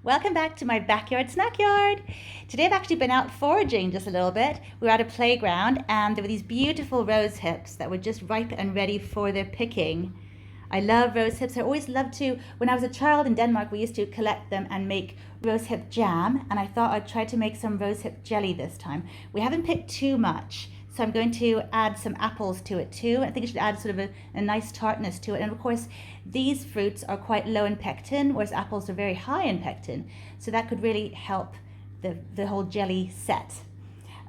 Welcome back to my backyard snack yard. Today I've actually been out foraging just a little bit. We were at a playground and there were these beautiful rose hips that were just ripe and ready for their picking. I love rose hips. I always loved to, when I was a child in Denmark, we used to collect them and make rose hip jam, and I thought I'd try to make some rose hip jelly this time. We haven't picked too much, so I'm going to add some apples to it too. I think it should add sort of a nice tartness to it. And of course, these fruits are quite low in pectin, whereas apples are very high in pectin. So that could really help the whole jelly set.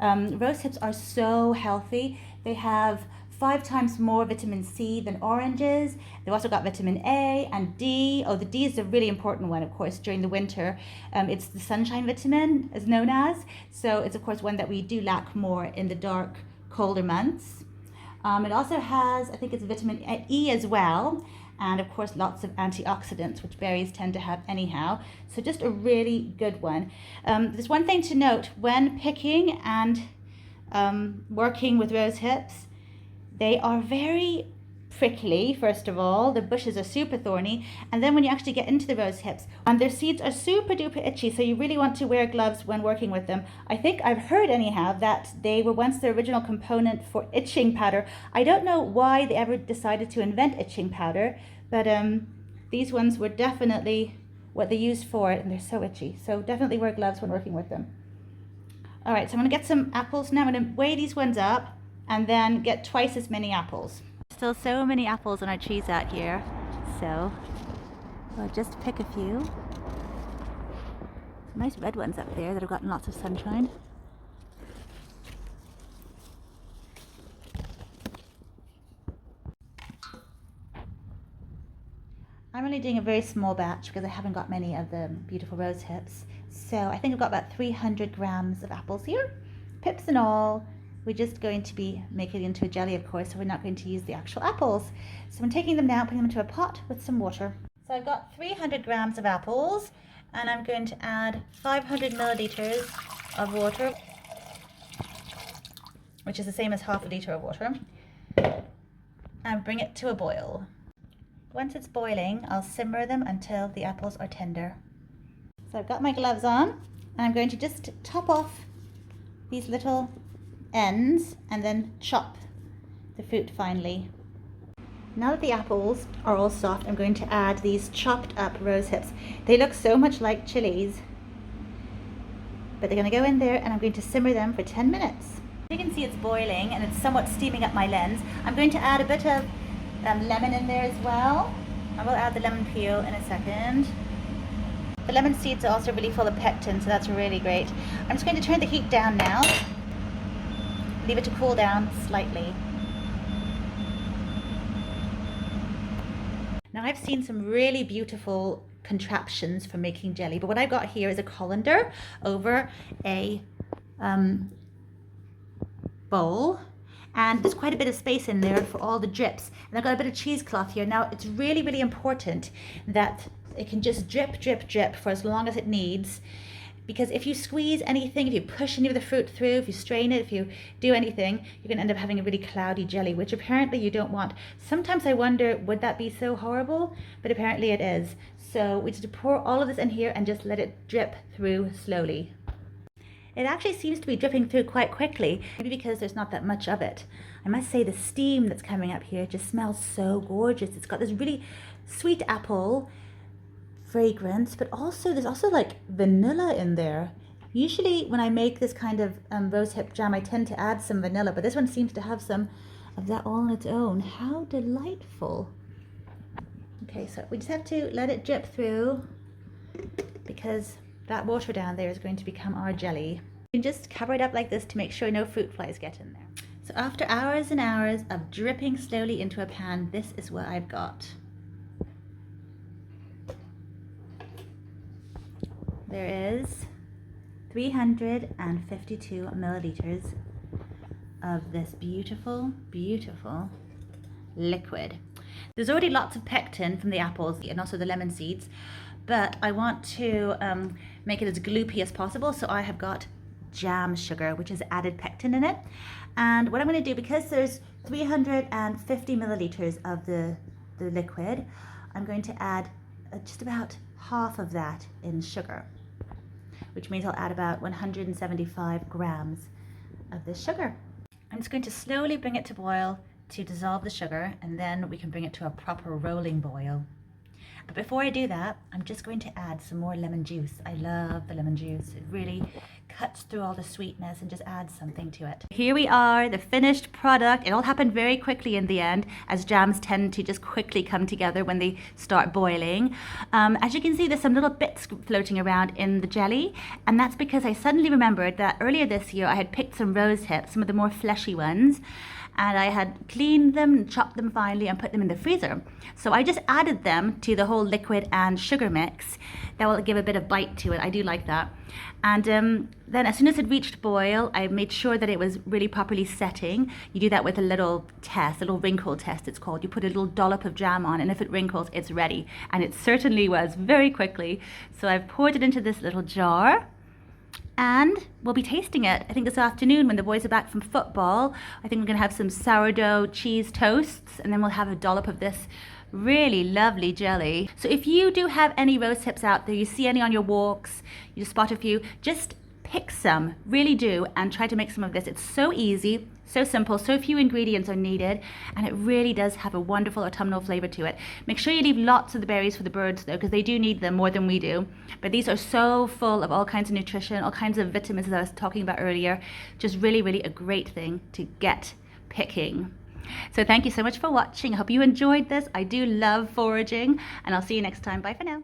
Rose hips are so healthy. They have 5 times more vitamin C than oranges. They've also got vitamin A and D. Oh, the D is a really important one, of course, during the winter. It's the sunshine vitamin, as known as. So it's, of course, one that we do lack more in the dark, colder months. It also has, I think it's vitamin E as well. And of course, lots of antioxidants, which berries tend to have anyhow. So just a really good one. There's one thing to note when picking and working with rose hips. They are very prickly, first of all. The bushes are super thorny. And then when you actually get into the rose hips, their seeds are super duper itchy. So you really want to wear gloves when working with them. I think I've heard anyhow that they were once the original component for itching powder. I don't know why they ever decided to invent itching powder, but these ones were definitely what they used for it, and they're so itchy. So definitely wear gloves when working with them. All right, so I'm gonna get some apples now. I'm gonna weigh these ones up and then get twice as many apples. Still so many apples on our trees out here, so I'll just pick a few. Some nice red ones up there that have gotten lots of sunshine. I'm only doing a very small batch because I haven't got many of the beautiful rose hips. So I think I've got about 300 grams of apples here, pips and all. We're just going to be making it into a jelly, of course, so we're not going to use the actual apples. So I'm taking them now, putting them into a pot with some water. So I've got 300 grams of apples, and I'm going to add 500 milliliters of water, which is the same as half a liter of water, and bring it to a boil. Once it's boiling, I'll simmer them until the apples are tender. So I've got my gloves on, and I'm going to just top off these little ends and then chop the fruit finely. Now that the apples are all soft, I'm going to add these chopped up rose hips. They look so much like chilies, but they're going to go in there, and I'm going to simmer them for 10 minutes. You can see it's boiling and it's somewhat steaming up my lens. I'm going to add a bit of lemon in there as well. I will add the lemon peel in a second. The lemon seeds are also really full of pectin, so that's really great. I'm just going to turn the heat down now. Leave it to cool down slightly. Now I've seen some really beautiful contraptions for making jelly, but what I've got here is a colander over a bowl, and there's quite a bit of space in there for all the drips. And I've got a bit of cheesecloth here. Now it's really, really important that it can just drip, drip, drip for as long as it needs. Because if you squeeze anything, if you push any of the fruit through, if you strain it, if you do anything, you're going to end up having a really cloudy jelly, which apparently you don't want. Sometimes I wonder, would that be so horrible? But apparently it is. So we just pour all of this in here and just let it drip through slowly. It actually seems to be dripping through quite quickly, maybe because there's not that much of it. I must say the steam that's coming up here just smells so gorgeous. It's got this really sweet apple fragrance, but also there's also like vanilla in there. Usually when I make this kind of rosehip jam, I tend to add some vanilla, but this one seems to have some of that all on its own. How delightful. Okay, so we just have to let it drip through because that water down there is going to become our jelly. You can just cover it up like this to make sure no fruit flies get in there. So after hours and hours of dripping slowly into a pan, this is what I've got. There is 352 milliliters of this beautiful, beautiful liquid. There's already lots of pectin from the apples and also the lemon seeds, but I want to make it as gloopy as possible, so I have got jam sugar, which has added pectin in it. And what I'm going to do, because there's 350 milliliters of the liquid, I'm going to add just about half of that in sugar, which means I'll add about 175 grams of this sugar. I'm just going to slowly bring it to boil to dissolve the sugar, and then we can bring it to a proper rolling boil. But before I do that, I'm just going to add some more lemon juice. I love the lemon juice. It really cuts through all the sweetness and just adds something to it. Here we are, the finished product. It all happened very quickly in the end, as jams tend to just quickly come together when they start boiling. As you can see, there's some little bits floating around in the jelly, and that's because I suddenly remembered that earlier this year I had picked some rose hips, some of the more fleshy ones, and I had cleaned them, chopped them finely, and put them in the freezer. So I just added them to the whole liquid and sugar mix. That will give a bit of bite to it. I do like that. And then as soon as it reached boil, I made sure that it was really properly setting. You do that with a little test, a little wrinkle test it's called. You put a little dollop of jam on, and if it wrinkles, it's ready. And it certainly was very quickly. So I've poured it into this little jar, and we'll be tasting it, I think, this afternoon when the boys are back from football. I think we're gonna have some sourdough cheese toasts, and then we'll have a dollop of this really lovely jelly. So if you do have any rose hips out there, you see any on your walks, you just spot a few, just pick some, really do, and try to make some of this. It's so easy, so simple, so few ingredients are needed, and it really does have a wonderful autumnal flavor to it. Make sure you leave lots of the berries for the birds though, because they do need them more than we do. But these are so full of all kinds of nutrition, all kinds of vitamins, as I was talking about earlier. Just really, really a great thing to get picking. So thank you so much for watching. I hope you enjoyed this. I do love foraging, and I'll see you next time. Bye for now.